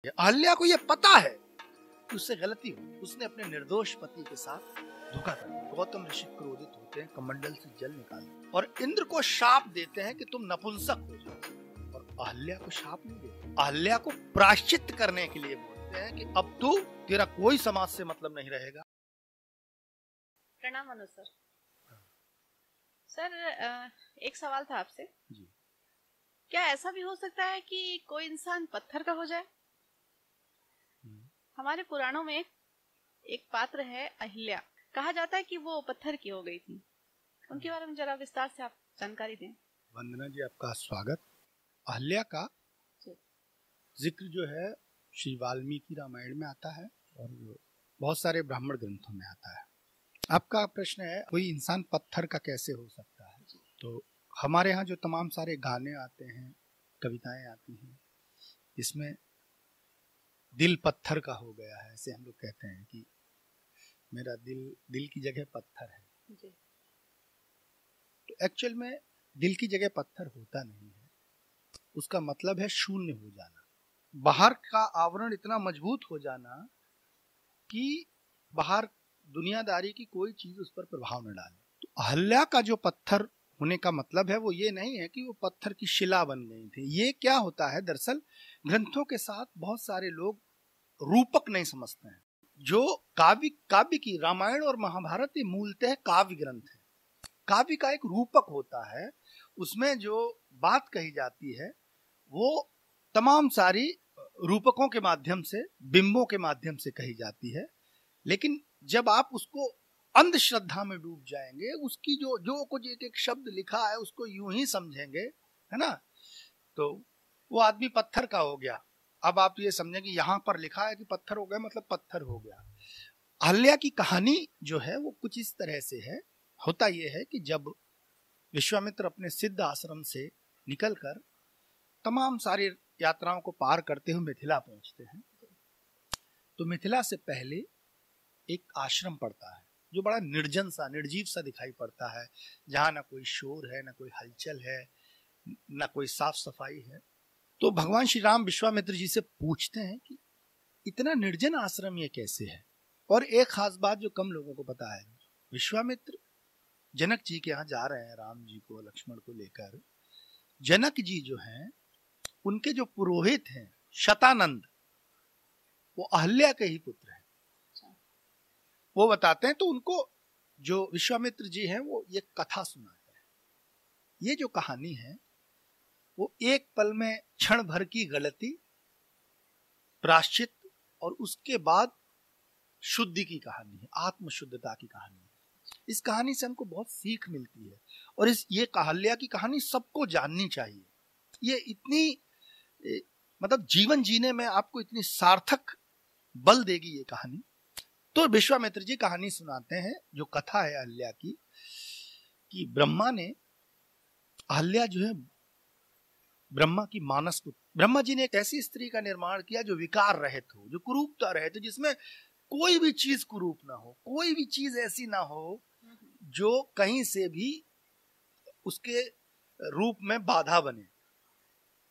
अहल्या को यह पता है कि उससे गलती हुई, उसने अपने निर्दोष पति के साथ धोखा कर दिया। गौतम ऋषि क्रोधित होते हैं, कमंडल से जल निकालते और इंद्र को शाप देते हैं कि तुम नपुंसक हो जाओ। और अहल्या को शाप नहीं देते, अहल्या को प्रायश्चित करने के लिए बोलते हैं कि अब तू तेरा कोई समाज से मतलब नहीं रहेगा। प्रणाम अनुज सर। सर एक सवाल था आपसे जी। क्या ऐसा भी हो सकता है कि कोई इंसान पत्थर का हो जाए? हमारे पुराणों में एक पात्र है अहिल्या, कहा जाता है कि वो पत्थर की हो गई थी। उनके बारे में जरा विस्तार से आप जानकारी दें। वंदना जी, आपका स्वागत। अहल्या का जिक्र जो है श्री वाल्मीकि रामायण में आता है और बहुत सारे ब्राह्मण ग्रंथों में आता है। आपका प्रश्न है कोई इंसान पत्थर का कैसे हो सकता है। तो हमारे यहाँ जो तमाम सारे गाने आते हैं, कविताएं आती हैं, इसमें दिल पत्थर का हो गया है, ऐसे हम लोग कहते हैं कि मेरा दिल की जगह पत्थर है जी। तो एक्चुअल में दिल की जगह पत्थर होता नहीं है, उसका मतलब है शून्य हो जाना, बाहर का आवरण इतना मजबूत हो जाना कि बाहर दुनियादारी की कोई चीज उस पर प्रभाव न डाले। तो अहल्या का जो पत्थर होने का मतलब है वो ये नहीं है कि वो पत्थर की शिला बन गई थी। ये क्या होता है, दरअसल ग्रंथों के साथ बहुत सारे लोग रूपक नहीं समझते हैं। जो काव्य की रामायण और महाभारत ये मूलतः काव्य ग्रंथ है। काव्य का एक रूपक होता है, उसमें जो बात कही जाती है वो तमाम सारी रूपकों के माध्यम से, बिंबों के माध्यम से कही जाती है। लेकिन जब आप उसको अंधश्रद्धा में डूब जाएंगे, उसकी जो कुछ एक एक शब्द लिखा है उसको यूं ही समझेंगे, है ना, तो वो आदमी पत्थर का हो गया। अब आप ये समझेंगे यहाँ पर लिखा है कि पत्थर हो गया मतलब पत्थर हो गया। अहल्या की कहानी जो है वो कुछ इस तरह से है। होता यह है कि जब विश्वामित्र अपने सिद्ध आश्रम से निकलकर तमाम सारी यात्राओं को पार करते हुए मिथिला पहुंचते हैं, तो मिथिला से पहले एक आश्रम पड़ता है जो बड़ा निर्जन सा, निर्जीव सा दिखाई पड़ता है, जहां ना कोई शोर है, ना कोई हलचल है, ना कोई साफ सफाई है। तो भगवान श्री राम विश्वामित्र जी से पूछते हैं कि इतना निर्जन आश्रम ये कैसे है। और एक खास बात जो कम लोगों को पता है, विश्वामित्र जनक जी के यहाँ जा रहे हैं, राम जी को, लक्ष्मण को लेकर। जनक जी जो हैं, उनके जो पुरोहित हैं शतानंद, वो अहल्या के ही पुत्र हैं। वो बताते हैं, तो उनको जो विश्वामित्र जी हैं वो ये कथा सुनाते हैं। ये जो कहानी है वो एक पल में क्षण भर की गलती, प्रायश्चित और उसके बाद शुद्धि की कहानी है, आत्म शुद्धता की कहानी है। इस कहानी से हमको बहुत सीख मिलती है और ये अहल्या की कहानी सबको जाननी चाहिए। ये इतनी मतलब जीवन जीने में आपको इतनी सार्थक बल देगी ये कहानी। तो विश्वामित्र जी कहानी सुनाते हैं, जो कथा है अहल्या की, कि ब्रह्मा ने, अहल्या जो है ब्रह्मा की मानस पुत्र, ब्रह्मा जी ने एक ऐसी स्त्री का निर्माण किया जो विकार रहित हो, जो कुरूपता रहित हो, जिसमें कोई भी चीज कुरूप ना हो, कोई भी चीज ऐसी ना हो जो कहीं से भी उसके रूप में बाधा बने।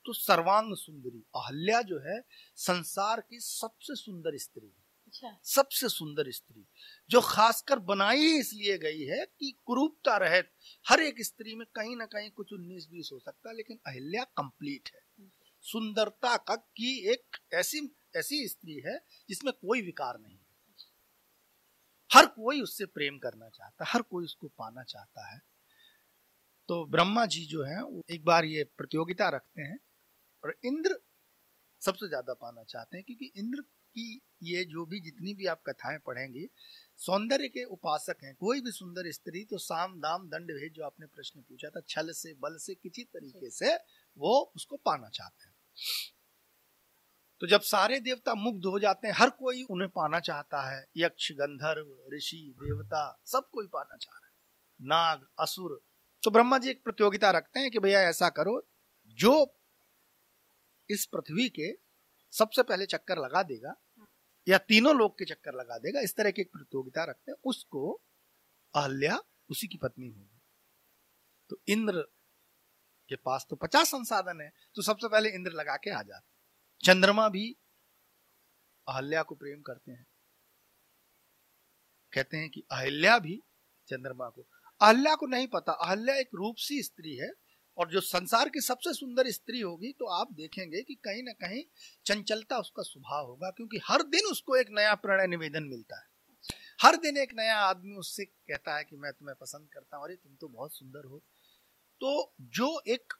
तो सर्वांग सुंदरी अहल्या जो है संसार की सबसे सुंदर स्त्री है। अच्छा। सबसे सुंदर स्त्री, जो खासकर बनाई इसलिए गई है कि कुरूपता रहित। हर एक स्त्री में कहीं ना कहीं कुछ 19-20 हो सकता है, लेकिन अहल्या कंप्लीट है। सुंदरता का की एक ऐसी स्त्री है जिसमें कोई विकार नहीं है। हर कोई उससे प्रेम करना चाहता है, हर कोई उसको पाना चाहता है। तो ब्रह्मा जी जो है वो एक बार ये प्रतियोगिता रखते हैं और इंद्र सबसे ज्यादा पाना चाहते हैं, क्योंकि इंद्र की ये जो भी जितनी भी आप कथाएं पढ़ेंगे, सौंदर्य के उपासक हैं। कोई भी सुंदर स्त्री तो साम दाम दंड भेद, जो आपने प्रश्न पूछा था, छल से, बल से, किसी तरीके से वो उसको पाना चाहते हैं। तो जब सारे देवता मुग्ध हो जाते हैं, हर कोई उन्हें पाना चाहता है, यक्ष, गंधर्व, ऋषि, देवता, सब कोई पाना चाह रहा है, नाग, असुर। तो ब्रह्मा जी एक प्रतियोगिता रखते हैं कि भैया ऐसा करो, जो इस पृथ्वी के सबसे पहले चक्कर लगा देगा या तीनों लोग के चक्कर लगा देगा, इस तरह की एक प्रतियोगिता रखते हैं, उसको अहल्या उसी की पत्नी होगी। तो इंद्र के पास तो 50 संसाधन है, तो सबसे पहले इंद्र लगा के आ जाते। चंद्रमा भी अहल्या को प्रेम करते हैं। कहते हैं कि अहिल्या भी चंद्रमा को, अहिल्या को नहीं पता, अहिल्या एक रूपसी स्त्री है और जो संसार की सबसे सुंदर स्त्री होगी तो आप देखेंगे कि कहीं ना कहीं चंचलता उसका स्वभाव होगा, क्योंकि हर दिन उसको एक नया प्रणय निवेदन मिलता है। हर दिन एक नया आदमी उससे कहता है कि मैं तुम्हें पसंद करता हूं, अरे तुम तो बहुत सुंदर हो। तो जो एक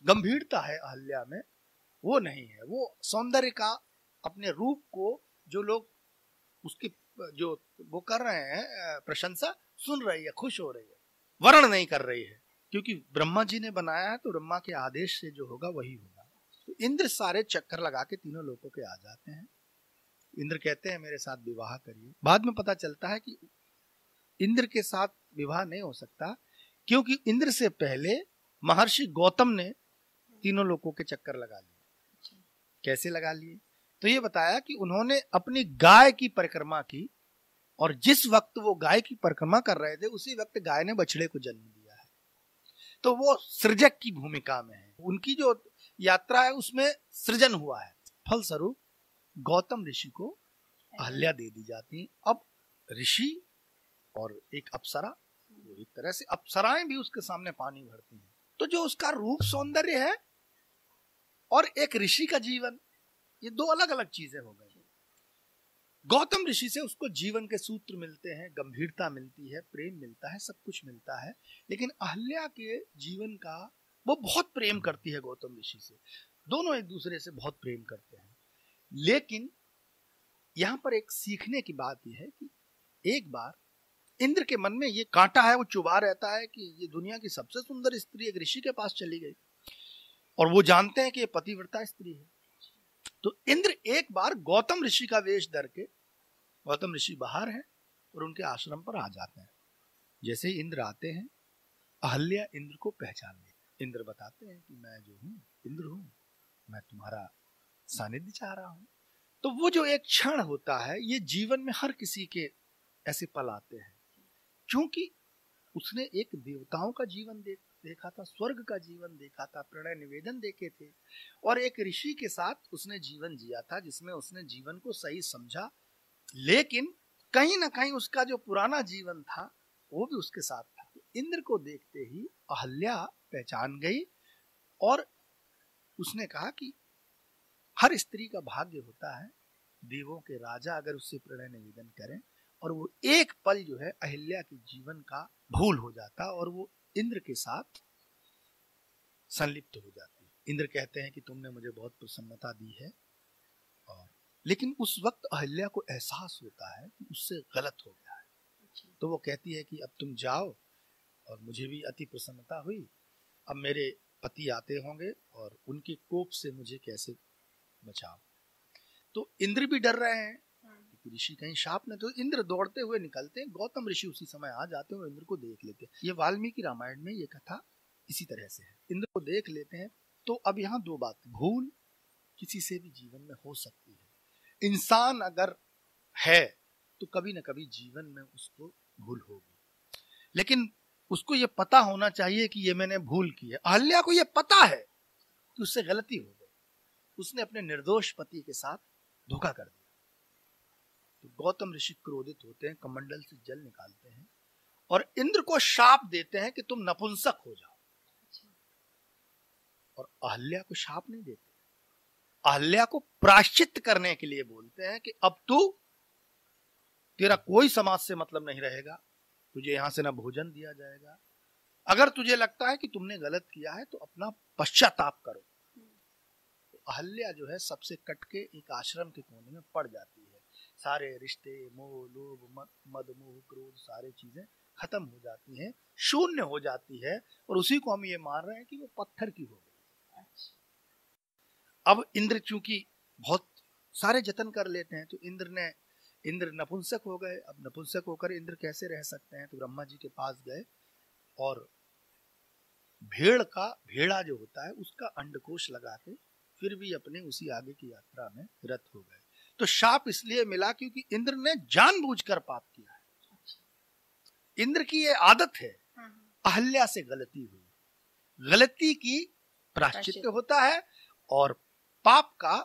गंभीरता है अहिल्या में वो नहीं है। वो सौंदर्य का, अपने रूप को जो लोग उसकी जो वो कर रहे हैं प्रशंसा, सुन रही है, खुश हो रही है, वर्ण नहीं कर रही है, क्योंकि ब्रह्मा जी ने बनाया है तो ब्रह्मा के आदेश से जो होगा वही होगा। तो इंद्र सारे चक्कर लगा के तीनों लोगों के आ जाते हैं। इंद्र कहते हैं मेरे साथ विवाह करिए। बाद में पता चलता है कि इंद्र के साथ विवाह नहीं हो सकता, क्योंकि इंद्र से पहले महर्षि गौतम ने तीनों लोगों के चक्कर लगा लिए। कैसे लगा लिए? तो ये बताया कि उन्होंने अपनी गाय की परिक्रमा की, और जिस वक्त वो गाय की परिक्रमा कर रहे थे उसी वक्त गाय ने बछड़े को जन्म दिया है। तो वो सृजक की भूमिका में है, उनकी जो यात्रा है उसमें सृजन हुआ है। फलस्वरूप गौतम ऋषि को अहल्या दे दी जाती है। अब ऋषि और एक अप्सरा, वो एक तरह से अप्सराएं भी उसके सामने पानी भरती हैं। तो जो उसका रूप सौंदर्य है और एक ऋषि का जीवन, ये दो अलग अलग चीजें हो गई। गौतम ऋषि से उसको जीवन के सूत्र मिलते हैं, गंभीरता मिलती है, प्रेम मिलता है, सब कुछ मिलता है। लेकिन अहल्या के जीवन का, वो बहुत प्रेम करती है गौतम ऋषि से, दोनों एक दूसरे से बहुत प्रेम करते हैं। लेकिन यहां पर एक सीखने की बात यह है कि एक बार इंद्र के मन में ये कांटा है, वो चुभा रहता है कि ये दुनिया की सबसे सुंदर स्त्री एक ऋषि के पास चली गई, और वो जानते हैं कि ये पतिव्रता स्त्री है। तो इंद्र एक बार गौतम ऋषि का वेश धर के, गौतम ऋषि बाहर हैं और उनके आश्रम पर आ जाते हैं। जैसे ही इंद्र आते हैं, अहल्या इंद्र को पहचान लेती। इंद्र बताते हैं कि मैं जो हूँ इंद्र हूँ, मैं तुम्हारा सानिध्य चाह रहा हूँ। तो वो जो एक क्षण होता है, ये जीवन में हर किसी के ऐसे पल आते हैं, क्योंकि उसने एक देवताओं का जीवन देखा था, स्वर्ग का जीवन देखा था, प्रणय निवेदन देखे थे, और एक ऋषि के साथ उसने जीवन जिया था जिसमें उसने जीवन को सही समझा। लेकिन कहीं ना कहीं उसका जो पुराना जीवन था वो भी उसके साथ था। तो इंद्र को देखते ही अहल्या पहचान गई, और उसने कहा कि हर स्त्री का भाग्य होता है देवों के राजा अगर उससे प्रणय निवेदन करें, और वो एक पल जो है अहिल्या के जीवन का भूल हो जाता और वो इंद्र के साथ संलिप्त हो जाती है। इंद्र कहते हैं कि तुमने मुझे बहुत प्रसन्नता दी है, और लेकिन उस वक्त अहिल्या को एहसास होता है कि उससे गलत हो गया है। तो वो कहती है कि अब तुम जाओ, और मुझे भी अति प्रसन्नता हुई, अब मेरे पति आते होंगे और उनके कोप से मुझे कैसे बचाओ। तो इंद्र भी डर रहे हैं कि ऋषि कहीं शाप न। तो इंद्र दौड़ते हुए निकलते हैं, गौतम ऋषि उसी समय आ जाते हैं और इंद्र को देख लेते हैं। ये वाल्मीकि रामायण में ये कथा इसी तरह से है, इंद्र को देख लेते हैं। तो अब यहाँ दो बात, भूल किसी से भी जीवन में हो सकती है। इंसान अगर है तो कभी न कभी जीवन में उसको भूल होगी, लेकिन उसको ये पता होना चाहिए कि ये मैंने भूल की है। अहल्या को ये पता है कि उससे गलती हो गई, उसने अपने निर्दोष पति के साथ धोखा कर दिया। तो गौतम ऋषि क्रोधित होते हैं, कमंडल से जल निकालते हैं और इंद्र को शाप देते हैं कि तुम नपुंसक हो जाओ। और अहल्या को शाप नहीं देते, अहल्या को प्रायश्चित करने के लिए बोलते हैं कि अब तेरा कोई समाज से मतलब नहीं रहेगा, तुझे यहां से ना भोजन दिया जाएगा। अगर तुझे लगता है कि तुमने गलत किया है तो अपना पश्चाताप करो। तो अहल्या जो है सबसे कट के एक आश्रम के कोने में पड़ जाती है। सारे रिश्ते, मोह, लोभ, मद, मोह, क्रोध, सारी चीजें खत्म हो जाती हैं, शून्य हो जाती है, और उसी को हम ये मान रहे हैं कि वो पत्थर की हो गई। अब इंद्र चूंकि बहुत सारे जतन कर लेते हैं, तो इंद्र नपुंसक हो गए। अब नपुंसक होकर इंद्र कैसे रह सकते हैं? तो ब्रह्मा जी के पास गए और भेड़ा जो होता है उसका अंडकोश लगा के फिर भी अपने उसी आगे की यात्रा में रत हो गए। तो शाप इसलिए मिला क्योंकि इंद्र ने जानबूझकर पाप किया है। इंद्र की ये आदत है, अहल्या से गलती हुई, गलती की प्रायश्चित होता है और पाप का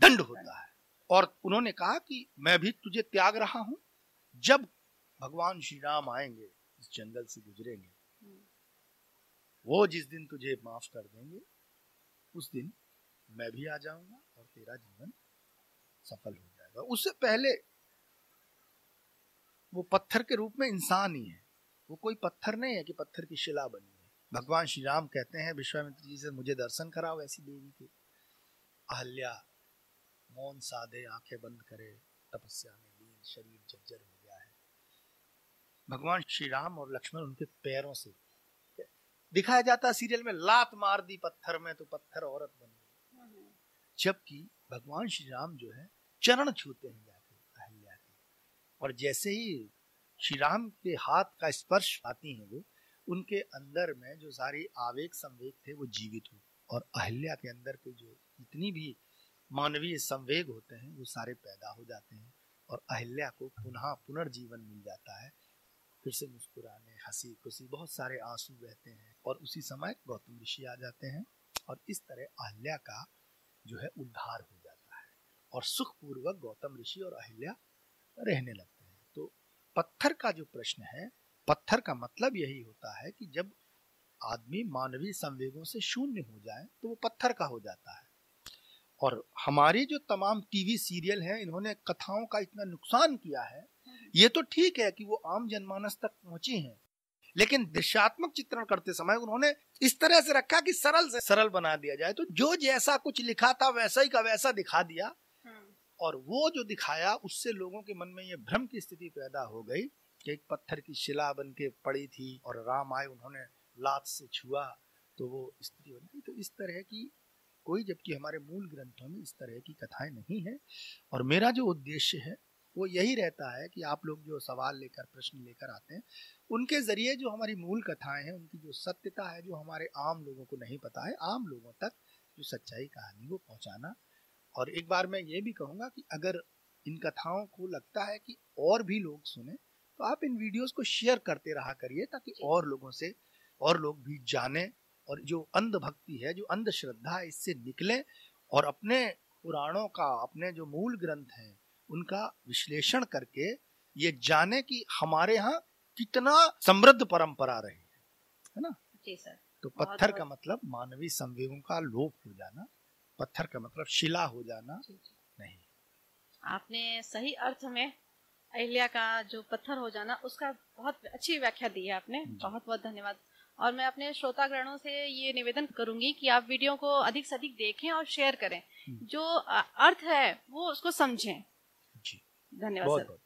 दंड होता है। और उन्होंने कहा कि मैं भी तुझे त्याग रहा हूं, जब भगवान श्री राम आएंगे, इस जंगल से गुजरेंगे, वो जिस दिन तुझे माफ कर देंगे, उस दिन मैं भी आ जाऊंगा और तेरा जीवन सफल हो जाएगा। उससे पहले वो पत्थर के रूप में इंसान ही है, वो कोई पत्थर नहीं है कि पत्थर की शिला बनी है। भगवान श्री राम कहते हैं विश्वामित्र जी से, मुझे दर्शन कराओ ऐसी देवी के। अहल्या मौन साधे, आंखें बंद करे, तपस्या में लीन, शरीर जर्जर हो गया है। भगवान श्री राम और लक्ष्मण उनके पैरों से दिखाया जाता है सीरियल में, लात मार दी पत्थर में तो पत्थर औरत बन गई, जबकि भगवान श्री राम जो है चरण छूते हैं जाके अहल्या के, और जैसे ही श्री राम के हाथ का स्पर्श आती हैं, वो उनके अंदर में जो सारी आवेग संवेग थे वो जीवित हो, और अहल्या के अंदर के जो जितनी भी मानवीय संवेग होते हैं वो सारे पैदा हो जाते हैं, और अहल्या को पुनः पुनर्जीवन मिल जाता है। फिर से मुस्कुराने, हंसी खुशी, बहुत सारे आंसू बहते हैं, और उसी समय गौतम ऋषि आ जाते हैं, और इस तरह अहल्या का जो है उद्धार हो जाता है, और सुखपूर्वक गौतम ऋषि और अहल्या रहने लगते हैं। तो पत्थर का जो प्रश्न है, पत्थर का मतलब यही होता है कि जब आदमी मानवीय संवेगों से शून्य हो जाए तो वो पत्थर का हो जाता है। और हमारी जो तमाम टीवी सीरियल हैं, इन्होंने कथाओं का इतना नुकसान किया है। ये तो ठीक है कि वो आम जनमानस तक पहुंची हैं, लेकिन दृश्यात्मक चित्रण करते समय उन्होंने इस तरह से रखा कि सरल से सरल बना दिया जाए, तो जो जैसा कुछ लिखा था वैसा ही का वैसा दिखा दिया, और वो जो दिखाया उससे लोगों के मन में ये भ्रम की स्थिति पैदा हो गई कि एक पत्थर की शिला बन के पड़ी थी और राम आए, उन्होंने लात से छुआ तो वो स्त्री बन गई। तो इस तरह की कोई, जबकि हमारे मूल ग्रंथों में इस तरह की कथाएं नहीं है। और मेरा जो उद्देश्य है वो यही रहता है कि आप लोग जो सवाल लेकर, प्रश्न लेकर आते हैं, उनके जरिए जो हमारी मूल कथाएं हैं, उनकी जो सत्यता है, जो हमारे आम लोगों को नहीं पता है, आम लोगों तक जो सच्चाई कहानी वो पहुंचाना। और एक बार मैं ये भी कहूँगा कि अगर इन कथाओं को लगता है कि और भी लोग सुने, तो आप इन वीडियोस को शेयर करते रहा करिए, ताकि और लोगों से और लोग भी जाने, और जो अंधभक्ति है, जो अंधश्रद्धा है, इससे निकले, और अपने पुराणों का, अपने जो मूल ग्रंथ हैं उनका विश्लेषण करके ये जाने कि हमारे यहाँ कितना समृद्ध परंपरा रही है ना। जी सर। तो पत्थर का मतलब मानवीय संवेगों का लोप हो जाना, पत्थर का मतलब शिला हो जाना नहीं। आपने सही अर्थ में अहिल्या का जो पत्थर हो जाना, उसका बहुत अच्छी व्याख्या दी है आपने, बहुत बहुत धन्यवाद। और मैं अपने श्रोतागणों से ये निवेदन करूंगी कि आप वीडियो को अधिक से अधिक देखें और शेयर करें, जो अर्थ है वो उसको समझें। जी, धन्यवाद सर।